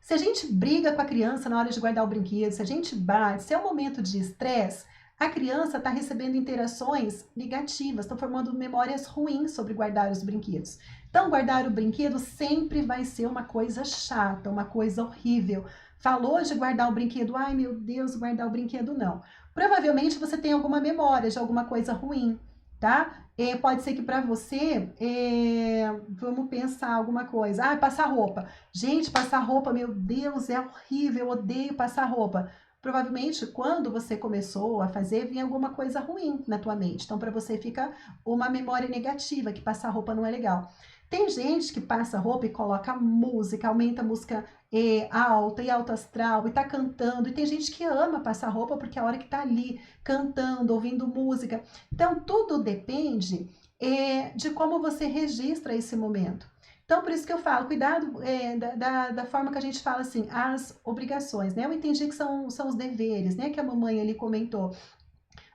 Se a gente briga com a criança na hora de guardar o brinquedo, se a gente bate, se é um momento de estresse, a criança está recebendo interações negativas, está formando memórias ruins sobre guardar os brinquedos. Então, guardar o brinquedo sempre vai ser uma coisa chata, uma coisa horrível. Falou de guardar o brinquedo, ai meu Deus, guardar o brinquedo não. Provavelmente você tem alguma memória de alguma coisa ruim, tá? Pode ser que para você, vamos pensar alguma coisa. Passar roupa. Gente, passar roupa, meu Deus, é horrível, eu odeio passar roupa. Provavelmente, quando você começou a fazer, vinha alguma coisa ruim na tua mente. Então, para você fica uma memória negativa, que passar roupa não é legal. Tem gente que passa roupa e coloca música, aumenta a música alta e alto astral, e tá cantando. E tem gente que ama passar roupa porque é a hora que tá ali cantando, ouvindo música. Então, tudo depende de como você registra esse momento. Então, por isso que eu falo, cuidado da forma que a gente fala assim, as obrigações, né? Eu entendi que são os deveres, né? Que a mamãe ali comentou.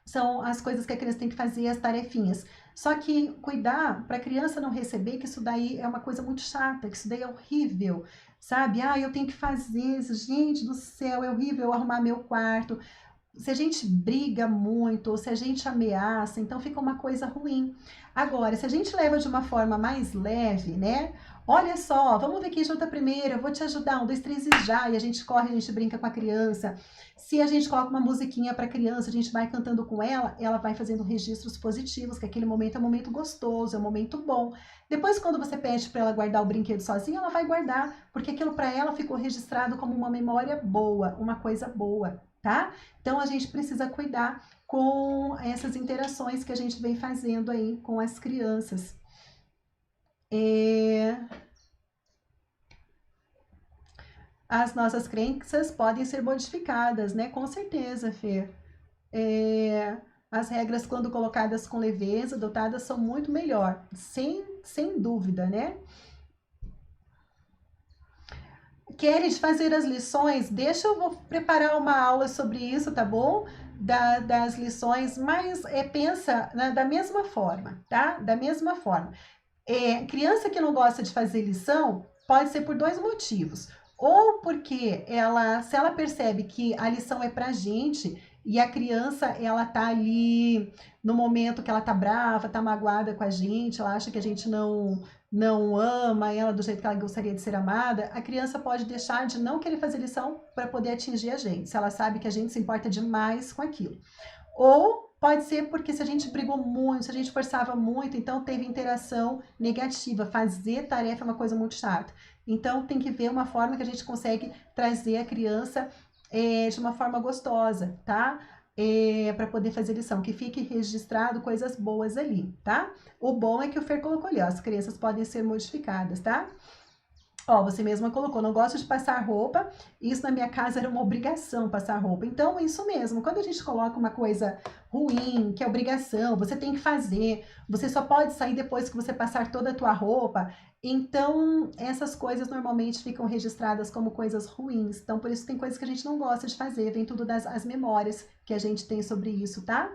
São as coisas que a criança tem que fazer, as tarefinhas. Só que cuidar para a criança não receber que isso daí é uma coisa muito chata, que isso daí é horrível, sabe? Eu tenho que fazer isso, gente do céu, é horrível arrumar meu quarto. Se a gente briga muito, ou se a gente ameaça, então fica uma coisa ruim. Agora, se a gente leva de uma forma mais leve, né? Olha só, vamos ver quem junta primeiro, eu vou te ajudar, 1, 2, 3 e já. E a gente corre, a gente brinca com a criança. Se a gente coloca uma musiquinha para a criança, a gente vai cantando com ela vai fazendo registros positivos, que aquele momento é um momento gostoso, é um momento bom. Depois, quando você pede para ela guardar o brinquedo sozinha, ela vai guardar, porque aquilo para ela ficou registrado como uma memória boa, uma coisa boa, tá? Então, a gente precisa cuidar com essas interações que a gente vem fazendo aí com as crianças. As nossas crenças podem ser modificadas, né? Com certeza, Fê. As regras, quando colocadas com leveza, adotadas, são muito melhor, sem dúvida, né? Queres fazer as lições? Deixa eu vou preparar uma aula sobre isso, tá bom? Das lições, mas pensa da mesma forma, tá? Da mesma forma. Criança que não gosta de fazer lição pode ser por dois motivos. Ou porque se ela percebe que a lição é pra gente e a criança ela tá ali no momento que ela tá brava, tá magoada com a gente, ela acha que a gente não ama ela do jeito que ela gostaria de ser amada, a criança pode deixar de não querer fazer lição para poder atingir a gente, se ela sabe que a gente se importa demais com aquilo. Ou pode ser porque se a gente brigou muito, se a gente forçava muito, então teve interação negativa. Fazer tarefa é uma coisa muito chata. Então tem que ver uma forma que a gente consegue trazer a criança de uma forma gostosa, tá? Para poder fazer lição, que fique registrado coisas boas ali, tá? O bom é que o Fer colocou ali, ó, as crianças podem ser modificadas, tá? Ó, você mesma colocou, não gosto de passar roupa, isso na minha casa era uma obrigação passar roupa. Então, isso mesmo, quando a gente coloca uma coisa ruim, que é obrigação, você tem que fazer, você só pode sair depois que você passar toda a tua roupa, então essas coisas normalmente ficam registradas como coisas ruins. Então, por isso tem coisas que a gente não gosta de fazer, vem tudo das memórias que a gente tem sobre isso, tá?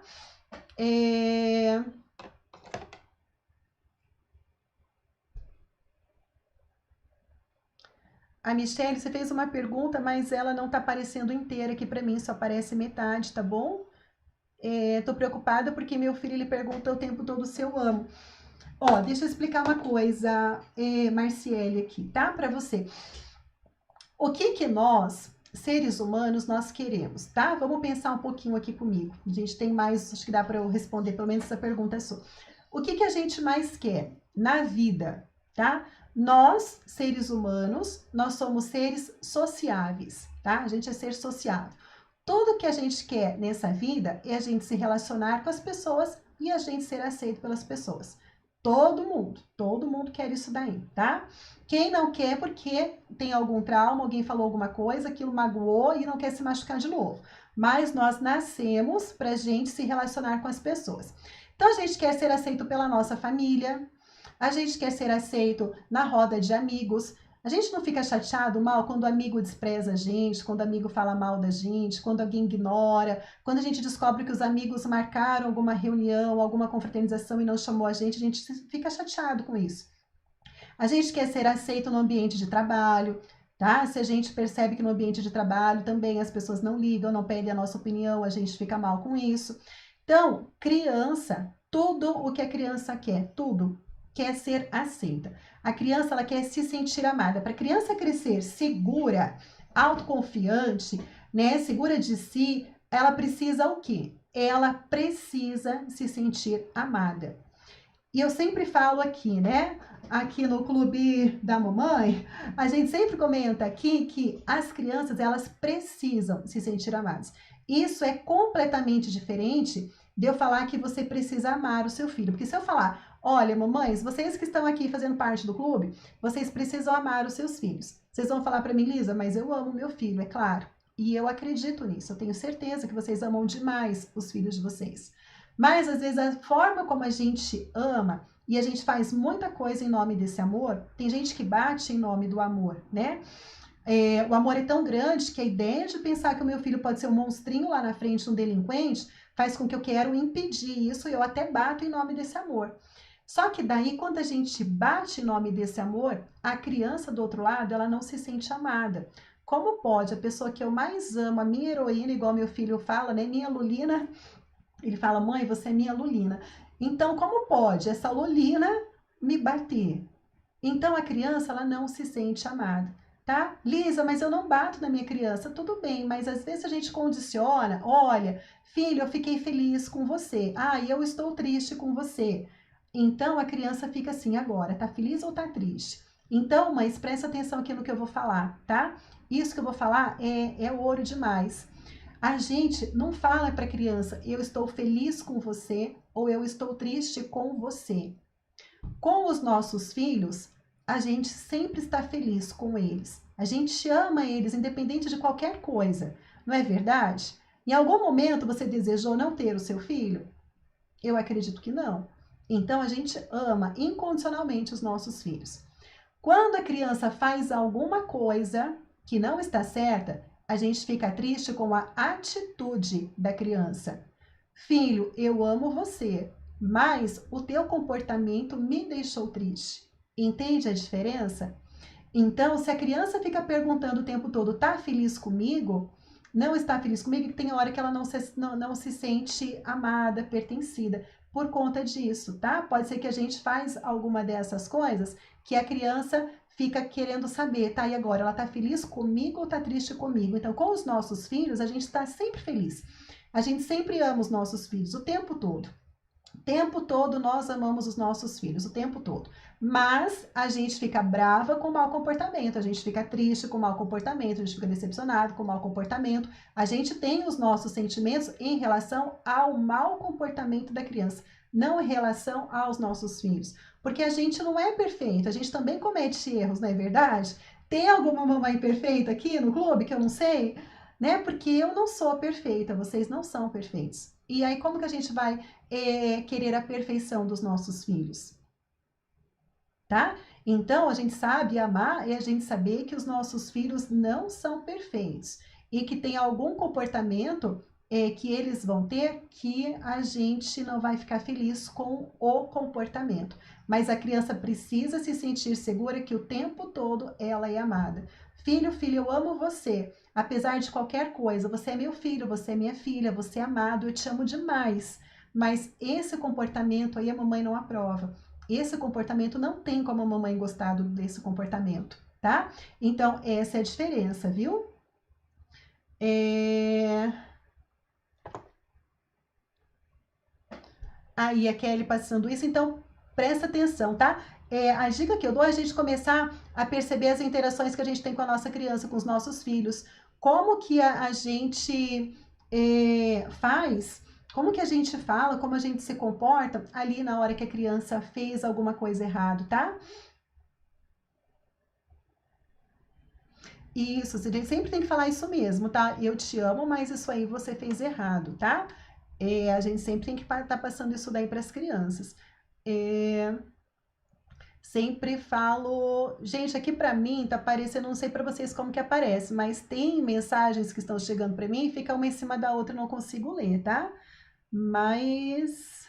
A Michelle, você fez uma pergunta, mas ela não tá aparecendo inteira aqui para mim, só aparece metade, tá bom? Tô preocupada porque meu filho ele pergunta o tempo todo se eu amo. Ó, deixa eu explicar uma coisa, Marciele, aqui, tá? Para você. O que nós, seres humanos, nós queremos, tá? Vamos pensar um pouquinho aqui comigo. A gente tem mais, acho que dá para eu responder pelo menos essa pergunta sua. O que a gente mais quer na vida, tá? Nós, seres humanos, nós somos seres sociáveis, tá? A gente é ser sociável. Tudo que a gente quer nessa vida é a gente se relacionar com as pessoas e a gente ser aceito pelas pessoas. Todo mundo quer isso daí, tá? Quem não quer porque tem algum trauma, alguém falou alguma coisa, aquilo magoou e não quer se machucar de novo. Mas nós nascemos pra gente se relacionar com as pessoas. Então a gente quer ser aceito pela nossa família, a gente quer ser aceito na roda de amigos. A gente não fica chateado mal quando o amigo despreza a gente, quando o amigo fala mal da gente, quando alguém ignora, quando a gente descobre que os amigos marcaram alguma reunião, alguma confraternização e não chamou a gente fica chateado com isso. A gente quer ser aceito no ambiente de trabalho, tá? Se a gente percebe que no ambiente de trabalho também as pessoas não ligam, não pedem a nossa opinião, a gente fica mal com isso. Então, criança, tudo o que a criança quer, tudo, quer ser aceita. A criança, ela quer se sentir amada. Para a criança crescer segura, autoconfiante, né, segura de si, ela precisa o quê? Ela precisa se sentir amada. E eu sempre falo aqui, né? Aqui no Clube da Mamãe, a gente sempre comenta aqui que as crianças, elas precisam se sentir amadas. Isso é completamente diferente de eu falar que você precisa amar o seu filho. Porque se eu falar, olha, mamães, vocês que estão aqui fazendo parte do clube, vocês precisam amar os seus filhos. Vocês vão falar para mim, Lisa, mas eu amo meu filho, é claro. E eu acredito nisso, eu tenho certeza que vocês amam demais os filhos de vocês. Mas, às vezes, a forma como a gente ama e a gente faz muita coisa em nome desse amor, tem gente que bate em nome do amor, né? O amor é tão grande que a ideia de pensar que o meu filho pode ser um monstrinho lá na frente, um delinquente, faz com que eu quero impedir isso e eu até bato em nome desse amor. Só que daí, quando a gente bate em nome desse amor, a criança do outro lado, ela não se sente amada. Como pode a pessoa que eu mais amo, a minha heroína, igual meu filho fala, né? Minha Lulina, ele fala, mãe, você é minha Lulina. Então, como pode essa Lulina me bater? Então, a criança, ela não se sente amada, tá? Lisa, mas eu não bato na minha criança. Tudo bem, mas às vezes a gente condiciona. Olha, filho, eu fiquei feliz com você. Ah, eu estou triste com você. Então, a criança fica assim, agora, tá feliz ou tá triste? Então, mas presta atenção aqui no que eu vou falar, tá? Isso que eu vou falar é ouro demais. A gente não fala para a criança, eu estou feliz com você ou eu estou triste com você. Com os nossos filhos, a gente sempre está feliz com eles. A gente ama eles, independente de qualquer coisa. Não é verdade? Em algum momento você desejou não ter o seu filho? Eu acredito que não. Então a gente ama incondicionalmente os nossos filhos. Quando a criança faz alguma coisa que não está certa, a gente fica triste com a atitude da criança. Filho, eu amo você, mas o teu comportamento me deixou triste. Entende a diferença? Então, se a criança fica perguntando o tempo todo, tá feliz comigo? Não está feliz comigo, tem hora que ela não se sente amada, pertencida, por conta disso, tá? Pode ser que a gente faz alguma dessas coisas que a criança fica querendo saber, tá? E agora, ela tá feliz comigo ou tá triste comigo? Então, com os nossos filhos, a gente está sempre feliz. A gente sempre ama os nossos filhos, o tempo todo. O tempo todo nós amamos os nossos filhos, o tempo todo. Mas a gente fica brava com o mau comportamento, a gente fica triste com o mau comportamento, a gente fica decepcionado com o mau comportamento. A gente tem os nossos sentimentos em relação ao mau comportamento da criança, não em relação aos nossos filhos. Porque a gente não é perfeito, a gente também comete erros, não é verdade? Tem alguma mamãe perfeita aqui no clube que eu não sei? Né? Porque eu não sou perfeita, vocês não são perfeitos. E aí como que a gente vai querer a perfeição dos nossos filhos? Tá? Então, a gente sabe amar e a gente saber que os nossos filhos não são perfeitos e que tem algum comportamento que eles vão ter que a gente não vai ficar feliz com o comportamento. Mas a criança precisa se sentir segura que o tempo todo ela é amada. Filho, filho, eu amo você. Apesar de qualquer coisa, você é meu filho, você é minha filha, você é amado, eu te amo demais. Mas esse comportamento aí a mamãe não aprova. Esse comportamento não tem como a mamãe gostar desse comportamento, tá? Então, essa é a diferença, viu? Aí a Kelly passando isso, então presta atenção, tá? A dica que eu dou é a gente começar a perceber as interações que a gente tem com a nossa criança, com os nossos filhos. Como que a gente faz, como que a gente fala, como a gente se comporta ali na hora que a criança fez alguma coisa errado, tá? Isso, a gente sempre tem que falar isso mesmo, tá? Eu te amo, mas isso aí você fez errado, tá? A gente sempre tem que estar passando isso daí para as crianças. Sempre falo, gente, aqui para mim tá aparecendo, não sei para vocês como que aparece, mas tem mensagens que estão chegando para mim e fica uma em cima da outra, eu não consigo ler, tá? Mas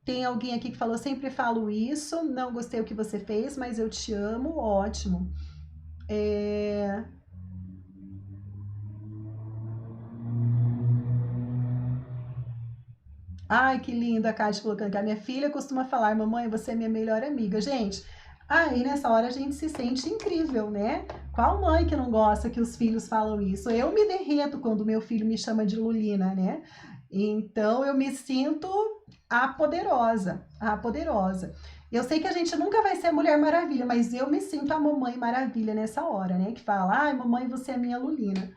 tem alguém aqui que falou, sempre falo isso, não gostei o que você fez, mas eu te amo, ótimo. Ai, que linda a Kátia colocando que a minha filha costuma falar, mamãe, você é minha melhor amiga. Gente, aí nessa hora a gente se sente incrível, né? Qual mãe que não gosta que os filhos falam isso? Eu me derreto quando meu filho me chama de Lulina, né? Então eu me sinto a poderosa, a poderosa. Eu sei que a gente nunca vai ser a Mulher Maravilha, mas eu me sinto a Mamãe Maravilha nessa hora, né? Que fala, ai, mamãe, você é minha Lulina.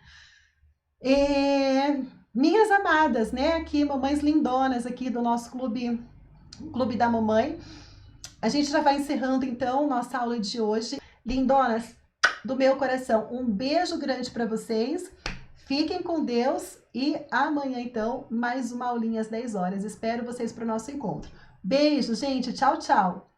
Minhas amadas, né? Aqui, mamães lindonas aqui do nosso Clube da Mamãe. A gente já vai encerrando então nossa aula de hoje. Lindonas do meu coração, um beijo grande para vocês. Fiquem com Deus e amanhã então mais uma aulinha às 10 horas. Espero vocês para o nosso encontro. Beijo, gente. Tchau, tchau.